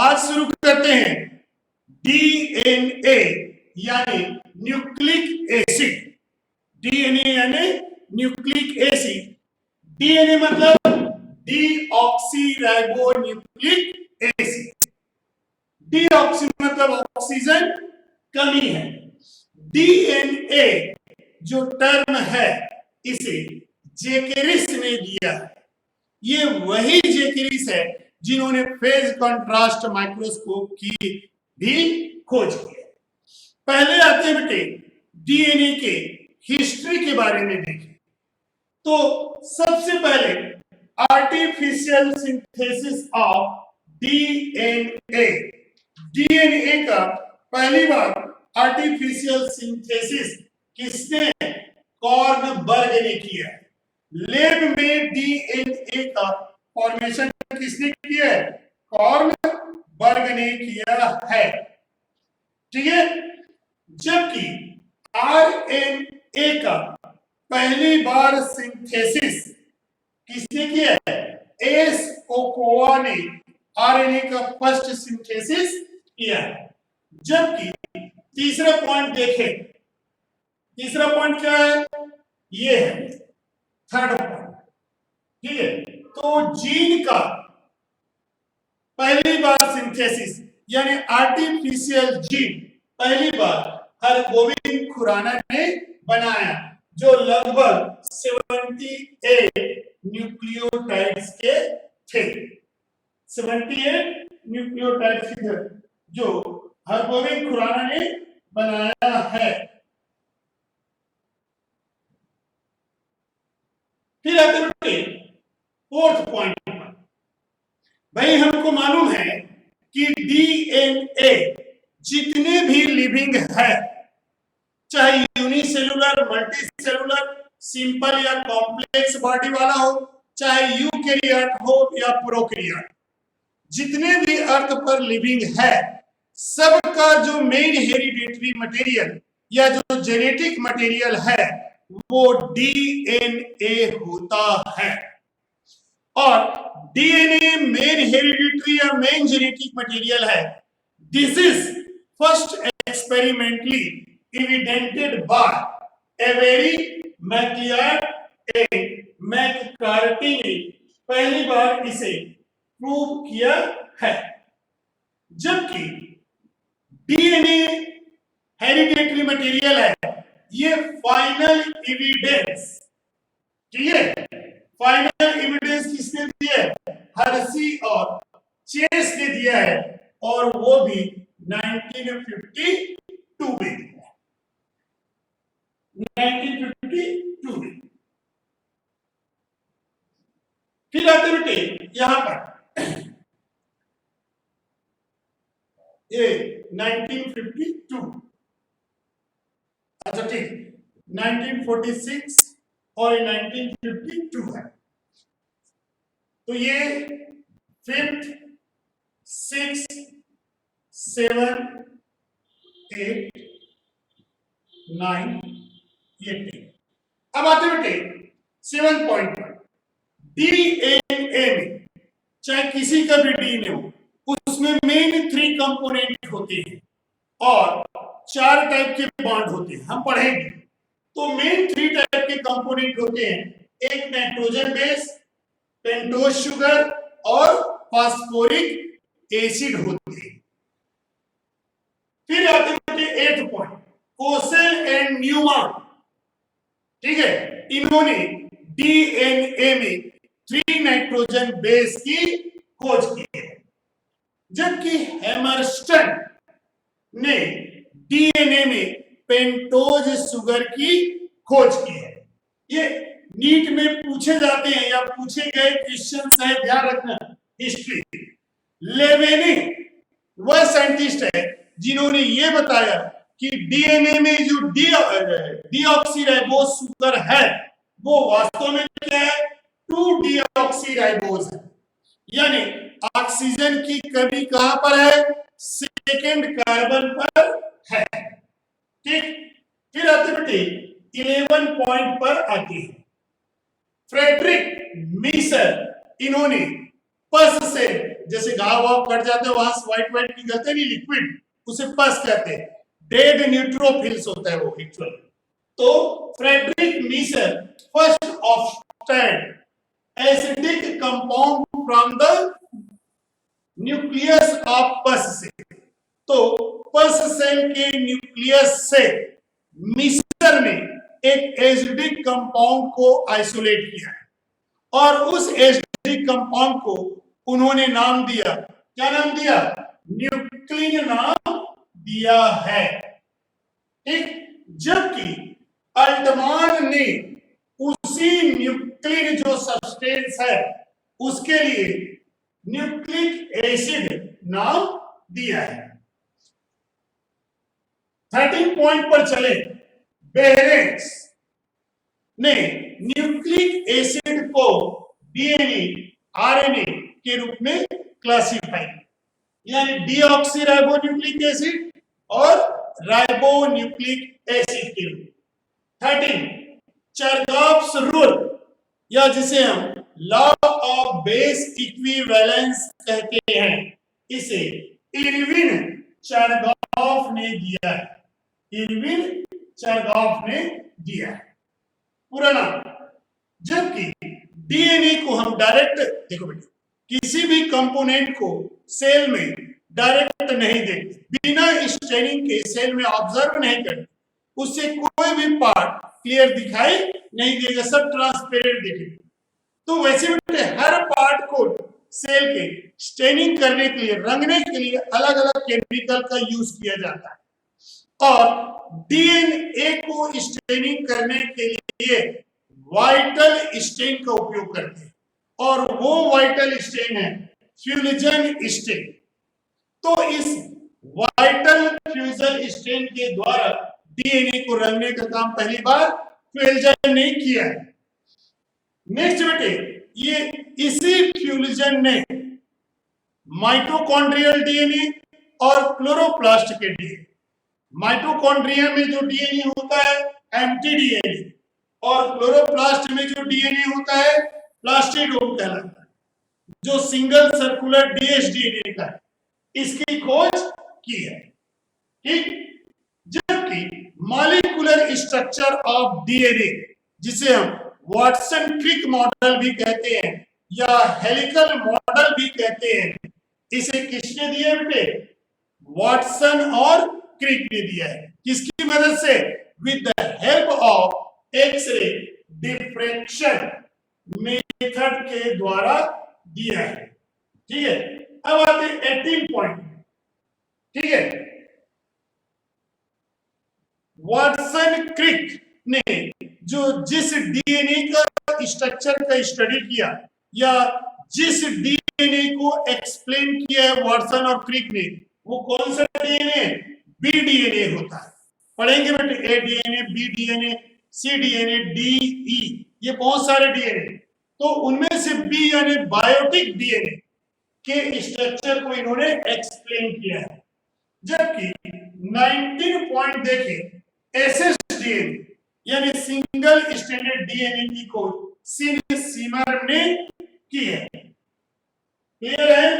आज शुरू करते हैं डीएनए यानी न्यूक्लिक एसिड। डीएनए यानी न्यूक्लिक एसिड। डीएनए मतलब डीऑक्सीराइबो न्यूक्लिक एसिड। डीऑक्सी मतलब ऑक्सीजन कमी है। डीएनए जो टर्म है इसे जेकेरिस ने दिया है। ये वही जेकेरिस है जिन्होंने फेज कंट्रास्ट माइक्रोस्कोप की भी खोज की है। पहले आते हैं बेटे डीएनए के हिस्ट्री के बारे में देखें तो सबसे पहले artificial synthesis of DNA. DNA का पहली बार आर्टिफिशियल सिंथेसिस किसने? कॉर्नबर्ग ने किया है। लैब में डीएनए का फॉर्मेशन किसने किया है? कॉर्नबर्ग ने किया है। ठीक है। जबकि आरएनए का पहली बार सिंथेसिस किसने किया है? एस कोकोआ ने आरएनए का फर्स्ट सिंथेसिस किया है। जबकि तीसरा पॉइंट देखें, तीसरा पॉइंट क्या है? ये है थर्ड पॉइंट। ठीक है। तो जीन का पहली बार सिंथेसिस यानी आर्टिफिशियल जीन पहली बार हरगोविंद खुराना ने बनाया, जो लगभग 78 न्यूक्लियोटाइड्स के थे। 78 न्यूक्लियोटाइड्स के थे जो हरगोविंद खुराना ने बनाया है। फिर आते हैं फोर्थ पॉइंट पर। भाई हमको मालूम है कि डीएनए जितने भी लिविंग है, चाहे यूनिसेलुलर, मल्टीसेलुलर, सिंपल या कॉम्प्लेक्स बॉडी वाला हो, चाहे यूकैरियोट हो या प्रोकैरियोट, जितने भी अर्थ पर लिविंग है सबका जो मेन हेरिडिटरी मटेरियल या जो जेनेटिक मटेरियल है वो डीएनए होता है। और डीएनए मेन हेरिडिटरी या मेन जेनेटिक मटेरियल है। This is first experimentally evidented by Avery, McLeod and McCarthy ने पहली बार इसे प्रूव किया है। जबकि डीएनए हेरिडिटरी मटेरियल है, ये फाइनल एविडेंस, ठीक है, फाइनल एविडेंस किसने दिया है? हर्सी और चेस ने दिया है, और वो भी 1952 में दिया। 1952 में। फिर आते बेटे यहां पर ये 1952, अच्छा ठीक, 1946 और 1952 है। तो ये 5th, 6th, 7th, 8th, 9th, 18। अब आते बेटे 7th पॉइंट पर। डीएनए में चाहे किसी का भी डीएनए हो, उसमें मेन 3 कंपोनेंट होते हैं और 4 टाइप के बॉन्ड होते हैं, हम पढ़ेंगे। तो मेन 3 टाइप के कंपोनेंट होते हैं, एक नाइट्रोजन बेस, पेंटोज शुगर और फास्फोरिक एसिड होते हैं। फिर आते बेटे 8th point, Kossel and Newman, ठीक है, इन्होंने डीएनए में 3 नाइट्रोजन बेस की खोज की है। जबकि हैमरस्टन ने डीएनए में पेंटोज शुगर की खोज की है। ये नीट में पूछे जाते हैं या पूछे गए क्वेश्चन है, ध्यान रखना। हिस्ट्री, लेवेनी वह साइंटिस्ट है जिन्होंने ये बताया कि डीएनए में जो डीऑक्सीराइबोज शुगर है वो वास्तव में क्या है? 2-डीऑक्सीराइबोज है। यानी ऑक्सीजन की कमी कहां पर है? सेकेंड कार्बन पर है। ठीक। फिर आते बेटे 11 पॉइंट पर आती है। फ्रेडरिक मीसर, इन्होंने पस से, जैसे घाव वाव कट जाते हैं वहां से व्हाइट व्हाइट निकलते नहीं लिक्विड, उसे पस कहते हैं। डेड न्यूट्रोफिल्स होता है वो एक्चुअली। तो Friedrich Miescher first obtained acidic compound from the nucleus of pus से। तो पस सेल के न्यूक्लियस से मीसर ने एक एसिडिक कंपाउंड को आइसोलेट किया है और उस एसिडिक कंपाउंड को उन्होंने नाम दिया, क्या नाम दिया? न्यूक्लिन नाम दिया है। ठीक, जबकि अल्टमान ने उसी न्यूक्लिन जो सब्सटेंस है उसके लिए न्यूक्लिक एसिड नाम दिया है। 13 पॉइंट पर चले, बेरेंस ने न्यूक्लिक एसिड को डीएनए आरएनए के रूप में क्लासिफाई, यानी डीऑक्सीराइबोन्यूक्लिक एसिड और राइबोन्यूक्लिक एसिड के रूप। 13 चरगाफ्स रूल, या जिसे हम लॉ ऑफ बेस इक्विवेलेंस कहते हैं, इसे इरविन चरगाफ ने दिया है। इरविन चरगाफ ने दिया है पूरा नाम। जबकि डीएनए को हम डायरेक्ट, देखो बेटा, किसी भी कंपोनेंट को सेल में डायरेक्ट नहीं देखते, बिना स्टेनिंग के सेल में ऑब्जर्व नहीं करते, उससे कोई भी पार्ट क्लियर दिखाई नहीं देगा, सब ट्रांसपेरेंट दिखेगा। तो वैसे बेटे हर पार्ट को सेल के स्टेनिंग करने के लिए, रंगने के लिए अलग अलग केमिकल का यूज किया जाता है, और डीएनए को स्टेनिंग करने के लिए वाइटल स्टेन का उपयोग करते हैं, और वो वाइटल स्टेन है फ्यूजन स्टेन। तो इस वाइटल फ्यूजन स्टेन के द्वारा डीएनए को रंगने का काम पहली बार फ्यूजन ने किया है। नेक्स्ट बेटे, ये इसी फ्यूजन ने माइटोकॉन्ड्रियल डीएनए और क्लोरोप्लास्ट के डीएनए, माइटोकॉन्ड्रिया में जो डीएनए होता है एम्प्टी डीएनए, और क्लोरोप्लास्ट में जो डीएनए होता है प्लास्टिडोम कहलाता है, जो सिंगल सर्कुलर डीएसडीएनए का है, इसकी खोज की है। ठीक, जबकि मॉलिक्यूलर स्ट्रक्चर ऑफ डीएनए, जिसे हम वाटसन क्रिक मॉडल भी कहते हैं या हेलिकल मॉडल भी कहते हैं, इसे किसने दिया बेटे? वाटसन और क्रिक ने दिया है। किसकी मदद से? With the help of X ray diffraction method के द्वारा दिया है। ठीक है, अब आते हैं 18 पॉइंट। ठीक है, वाटसन क्रिक ने जो जिस डीएनए का स्ट्रक्चर का स्टडी किया, या जिस डीएनए को एक्सप्लेन किया है वाटसन और क्रिक ने, वो कौन सा डीएनए? बी डीएनए होता है। पढ़ेंगे बेटे, ए डीएनए, बी डीएनए, सी डीएनए, डी ई, ये बहुत सारे डीएनए। तो उनमें से बी यानी बायोटिक डीएनए के स्ट्रक्चर को इन्होंने एक्सप्लेन किया है। जबकि 19 पॉइंट देखें, एसएसडीएनए यानी सिंगल स्ट्रैंडेड डीएनए की खोज सीन सीमर ने की है। क्लियर है?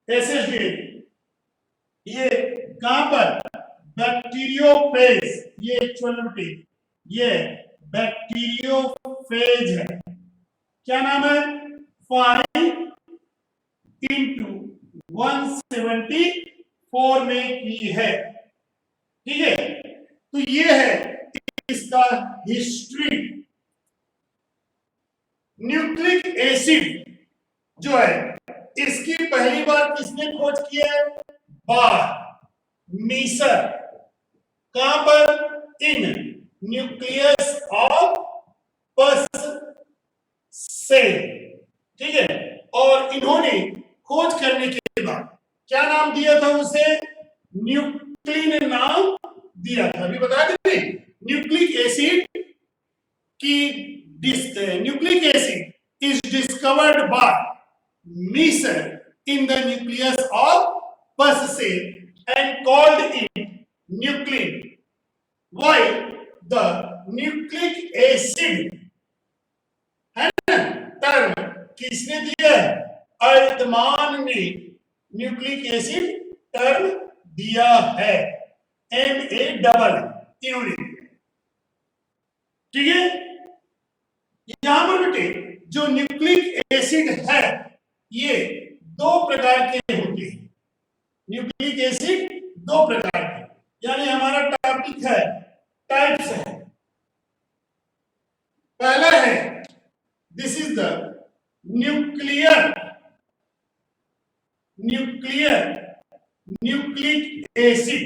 एसएसडीएनए ये कहां पर? बैक्टीरियोफेज, ये एक्चुअली ये बैक्टीरियोफेज है। क्या नाम है? 5x174 में की है। ठीक है, तो ये है इसका हिस्ट्री। न्यूक्लिक एसिड जो है, इसकी पहली बार किसने खोज की है? बार मीसर। कहां पर? In nucleus of pus cell. ठीक है, और इन्होंने खोज करने के बाद क्या नाम दिया था उसे? न्यूक्लिन नाम दिया था। अभी बता दें, nucleic acid is discovered by Miescher in the nucleus of pus cell and called it nuclein, while the nucleic acid term किसने दिया है? अल्टमान ने न्यूक्लिक एसिड टर्म दिया है, MA इन्होंने। ठीक है, यहां पर बेटे जो न्यूक्लिक एसिड है ये दो प्रकार के होते हैं। न्यूक्लिक एसिड दो प्रकार के, यानी हमारा टॉपिक है टाइप्स है। पहला है this is the nucleic acid,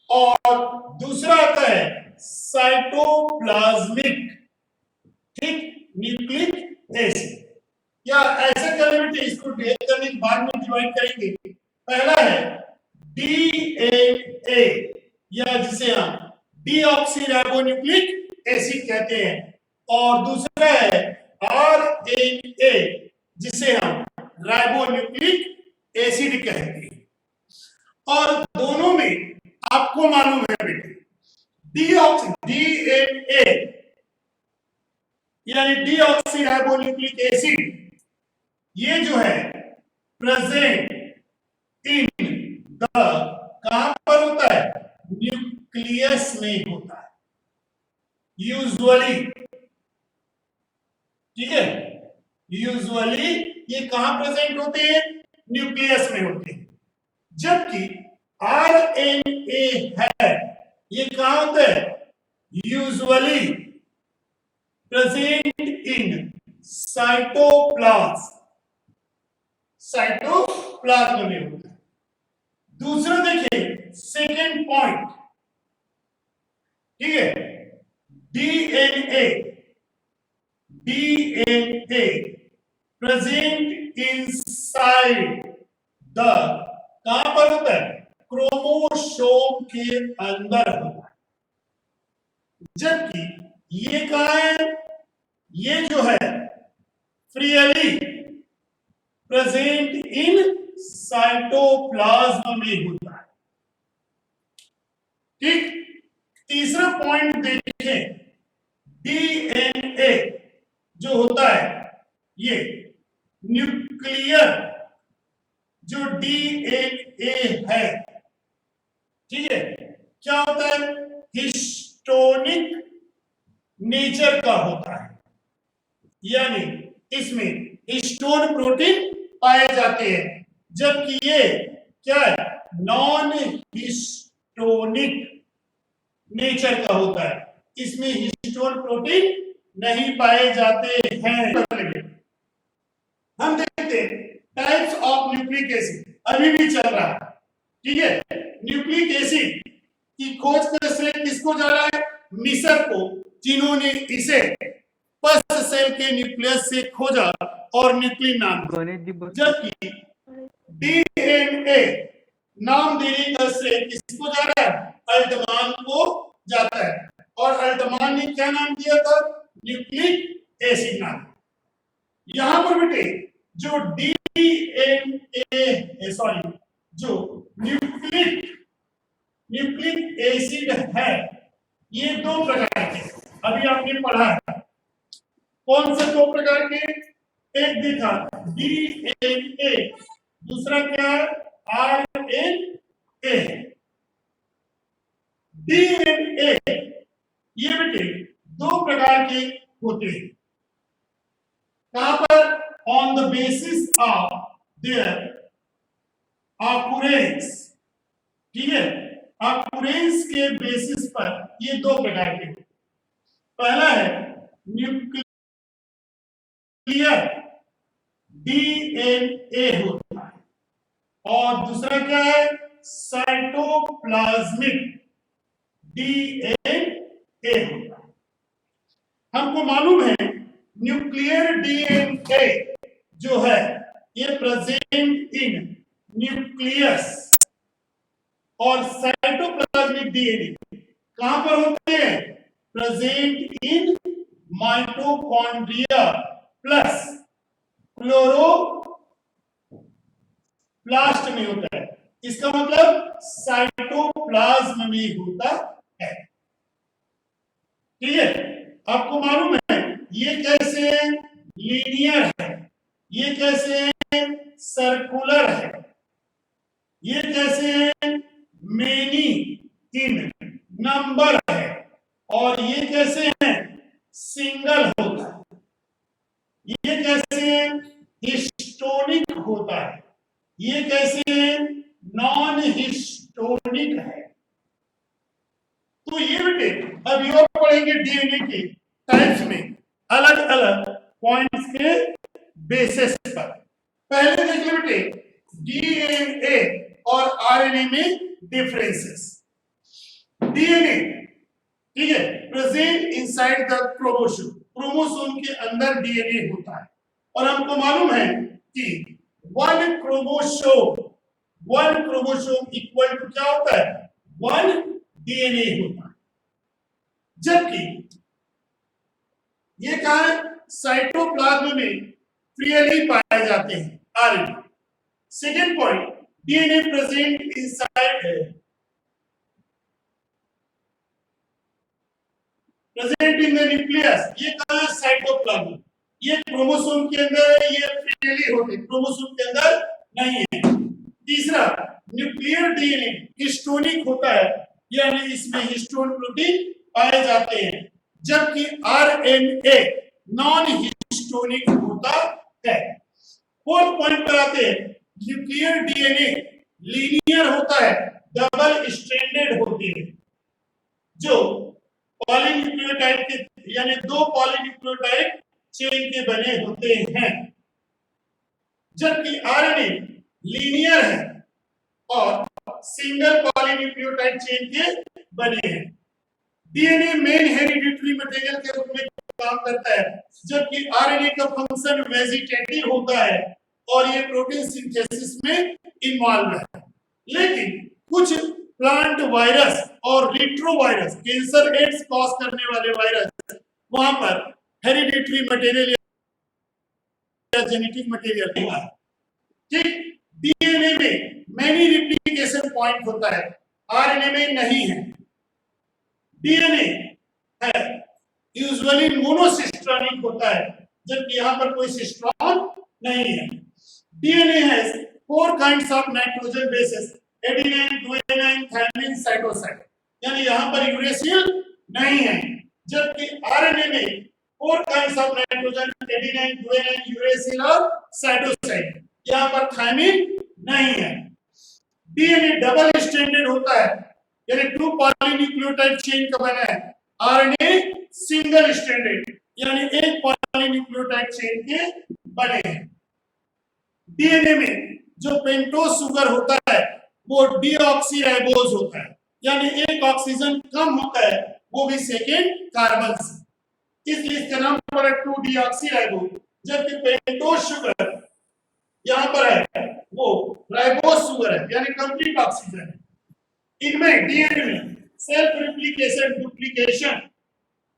और दूसरा आता है साइटोप्लाज्मिक, ठीक, न्यूक्लिक एसिड। या ऐसे करने इसको करने के बाद में डिवाइड करेंगे। पहला है डीएनए, या जिसे हम डीऑक्सीराइबोन्यूक्लिक एसिड कहते हैं, और दूसरा है आरएनए, जिसे हम राइबोन्यूक्लिक एसिड कहते हैं। और दोनों में आपको मालूम है बेटे डीएनए यानी डीऑक्सीराइबोन्यूक्लिक एसिड, ये जो है प्रेजेंट इन द, कहां पर होता है? न्यूक्लियस में होता है यूजुअली। ठीक है, यूजुअली ये कहां प्रेजेंट होते हैं? न्यूक्लियस में होते हैं। जबकि आरएनए है, ये कहां होता है? यूजुअली प्रेजेंट इन साइटोप्लाज्म में होता है। दूसरा देखिए सेकेंड पॉइंट, ठीक है, डीएनए प्रेजेंट इनसाइड द, कहां पर होता है? क्रोमोसोम के अंदर होता है। जबकि ये कहां है? ये जो है फ्रीली प्रेजेंट इन साइटोप्लाज्म में होता है। ठीक, तीसरा पॉइंट देखें, डीएनए जो होता है ये न्यूक्लियर जो डीएनए है, ठीक है, क्या होता है? हिस्टोनिक नेचर का होता है, यानी इसमें हिस्टोन प्रोटीन पाए जाते हैं। जबकि ये क्या है? नॉन हिस्टोनिक नेचर का होता है, इसमें हिस्टोन प्रोटीन नहीं पाए जाते हैं। हम देखते हैं टाइप्स ऑफ न्यूक्लिक एसिड, अभी भी चल रहा है। ठीक है, न्यूक्लिक एसिड की खोज का श्रेय किसको जा रहा है? मिसर को, जिन्होंने इसे पस्ट सेल के न्यूक्लियस से खोजा और न्यूक्लिन नाम दिया। जबकि डीएनए नाम देने का श्रेय किसको जा रहा है? अल्टमान को जाता है, और अल्टमान ने क्या नाम दिया था? न्यूक्लिक एसिड नाम। यहां पर बेटे जो जो न्यूक्लिक एसिड है ये दो प्रकार के, अभी आपने पढ़ा है। कौन से दो प्रकार के? एक देखा डीएनए, दूसरा क्या है? आरएनए। डीएनए ये बेटे दो प्रकार के होते हैं। कहां पर? On the basis of their occurrence, ठीक है, ऑकुरेंस के बेसिस पर ये दो प्रकार के। पहला है न्यूक्लियर डीएनए होता है, और दूसरा क्या है? साइटोप्लाज्मिक डीएनए होता है। हमको मालूम है न्यूक्लियर डीएनए जो है ये प्रेजेंट इन न्यूक्लियस, और साइटोप्लाज्मिक डीएनए कहां पर होते हैं? Present in mitochondria plus chloroplast में होता है। इसका मतलब साइटोप्लाज्म में होता है। ठीक है, आपको मालूम है ये कैसे है, लीनियर है, ये कैसे है, सर्कुलर है, ये कैसे है, मेनी इन नंबर है, और ये कैसे है, सिंगल होता है, ये कैसे है, हिस्टोनिक होता है, ये कैसे है, नॉन हिस्टोनिक है। तो ये बेटे अभी और पढ़ेंगे डीएनए के टाइप्स में अलग अलग पॉइंट्स के बेसिस पर। पहले देख लो बेटे डीएनए और आरएनए में डिफरेंसेस। डीएनए ठीक है, present inside the chromosome, chromosome के अंदर डीएनए होता है, और हमको मालूम है कि वन क्रोमोसोम इक्वल टू क्या होता है, वन डीएनए होता है। जबकि ये कहा है साइटोप्लाज्म में फ्रीली पाए जाते हैं RNA. Second point, DNA present inside present in the nucleus, ये कहा है साइटोप्लाज्म, ये क्रोमोसोम के अंदर है, ये फ्रीली होते हैं, क्रोमोसोम के अंदर नहीं है। तीसरा, न्यूक्लियर डीएनए हिस्टोनिक होता है, यानी इसमें हिस्टोन प्रोटीन पाए जाते हैं, जबकि आरएनए नॉन हिस्टोनिक होता है। फोर्थ पॉइंट पर आते हैं, न्यूक्लियर डीएनए लीनियर होता है, डबल स्ट्रैंडेड होती है, जो पॉलीन्यूक्लियोटाइड के यानी दो पॉलीन्यूक्लियोटाइड चेन के बने होते हैं, जबकि आरएनए लीनियर है और सिंगल पॉलीन्यूक्लियोटाइड चेन के बने हैं। डीएनए मेन हेरिडिटरी मटेरियल के रूप में काम करता है, जबकि आरएनए का फंक्शन वेजिटेटिव होता है और ये प्रोटीन सिंथेसिस में इन्वॉल्व है। लेकिन कुछ प्लांट वायरस और रिट्रोवायरस, कैंसर एड्स कॉज करने वाले वायरस, वहां पर हेरिडिटरी मटेरियल या जेनेटिक मटेरियल नहीं है। ठीक, डीएनए में मेनी रिप्लिकेशन पॉइंट होता है, आरएनए में नहीं है। डीएनए है यूजुअली मोनोसिस्ट्रॉनिक होता है, जबकि यहां पर कोई सिस्ट्रॉन नहीं है। DNA has 4 kinds of nitrogen bases, adenine, guanine, thymine, cytosine, यानी यहां पर यूरेसिल नहीं है, जबकि आरएनए में 4 kinds of nitrogen, adenine, guanine, uracil और साइटोसिन, यहां पर थायमिन नहीं है। डीएनए डबल स्ट्रैंडेड होता है, यानी 2 पॉलीन्यूक्लियोटाइड चेन का बना है। आरएनए सिंगल स्ट्रैंडेड, यानी एक पॉलीन्यूक्लियोटाइड चेन के बने हैं। डीएनए में जो पेंटोज शुगर होता है वो डीऑक्सीराइबोज होता है, यानी एक ऑक्सीजन कम होता है, वो भी सेकेंड कार्बन से, इसलिए इसका नाम पड़ा 2-डीऑक्सीराइबोज। जबकि पेंटोज शुगर यहां पर है वो राइबोज शुगर है, यानी कंप्लीट ऑक्सीजन है। इनमें डीएनए में सेल्फ रिप्लिकेशन डुप्लीकेशन,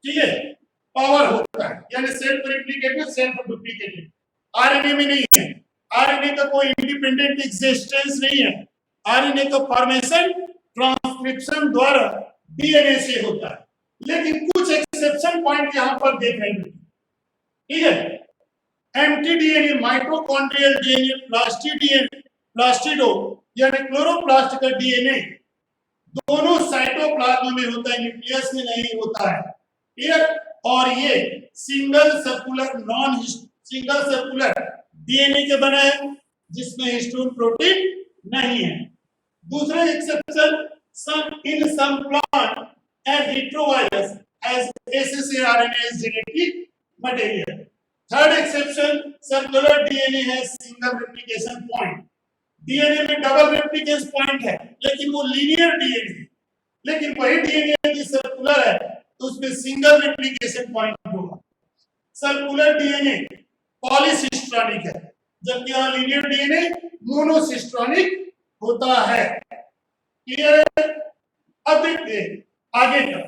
ठीक है, पावर होता है, यानी self replicated self duplicated. RNA में नहीं है, आरएनए का कोई इंडिपेंडेंट एग्जिस्टेंस नहीं है, आरएनए का फॉर्मेशन ट्रांसक्रिप्शन द्वारा डीएनए से होता है। लेकिन कुछ एक्सेप्शन पॉइंट यहां पर देख रहे हैं, ठीक है। एम्प्टी डीएनए, माइटोकॉन्ड्रियल डीएनए, प्लास्टिडो यानी क्लोरोप्लास्ट का डीएनए दोनों साइटोप्लाज्म में होता है, न्यूक्लियस में नहीं होता है, क्लियर। और ये सिंगल सर्कुलर डीएनए के बना है, जिसमें हिस्टोन प्रोटीन नहीं है। दूसरा exception, some plant and retrovirus has ssRNA as genetic material. Third exception, circular DNA has single replication point. DNA में डबल रेप्लिकेशन पॉइंट है, लेकिन वो लीनियर डीएनए है, लेकिन वही डीएनए यदि सर्कुलर है तो उसमें सिंगल रेप्लिकेशन पॉइंट होगा। सर्कुलर डीएनए पॉलीसिस्ट्रॉनिक है, जबकि यहाँ लीनियर डीएनए मोनोसिस्ट्रॉनिक होता है, क्लियर है। अब देखते हैं आगे का।